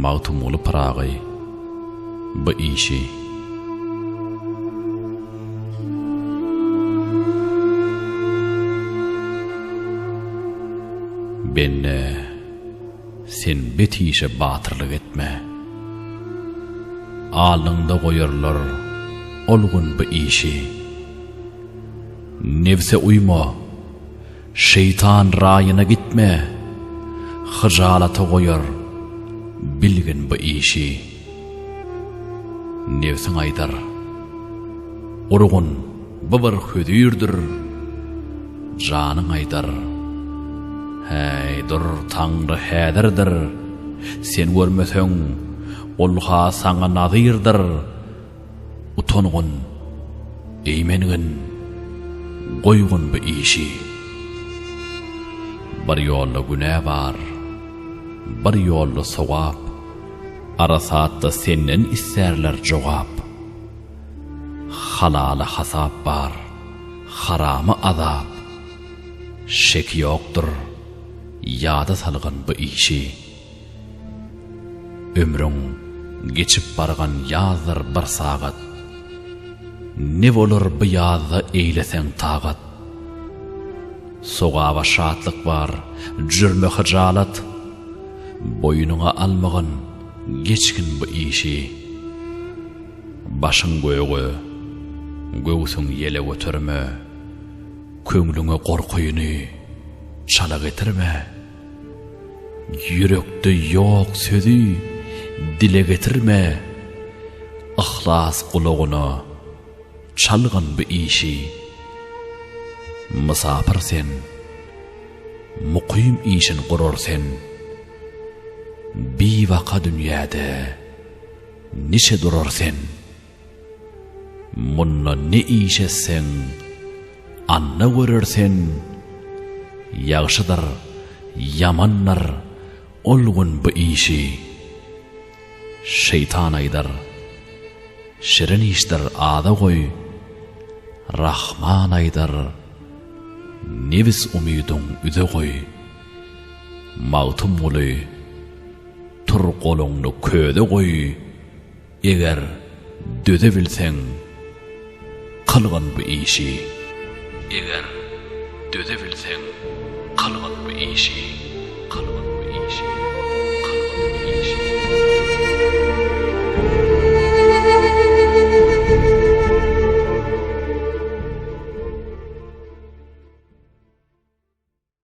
mağtumulu paragı bu işi. Benne sen betişe batırlık etme. Alnında koyarlar olgun bu işi. Nefse uyma, şeytan rayına gitme. Hıjalata koyar bilgin bu işi. Nefsin aydar, urgun bu bir hüdürdür. Canın aydar, hey dur Tanrı hedirdir. Sen görmesen olha sana nazirdir. Utongun, eğmenigin, koygun bu işi. Bir yollu günah var, bir yollu sowap. Arasatta senden isterler cevap. Halalı hasap var, haramı azap. Şek yoktur, yada salgın bu işi. Ömrün geçip bargan yazdır bir sagat. Ne olur bu yazda eylesen tağat. Sogava şatlık var, cürmü hıcalat. Boynuna almağın geçkin bu işi. Başın göğü, göğsün yele götürme. Köңlüňe gorkuyny çala getirme. Yürekde yok sözü dile getirme. Ihlas kulağına çalgın bu işi. Musafir sen, muqim işin qurur sen. Bivaka dünyada niçe durur sen. Munna ne iş etsen anna görürsen. Yaxşıdır, yamanlar olgun bu işi. Şeytan aydar, şirin işdir ada koy. Rahman aydar, nefis umidun üde koy. Mağtum olu, tur kolunu köde koy. Eğer döde bilsen, kılgın bu işi. Eğer döde bilsen, kılgın bu işi. Kılgın.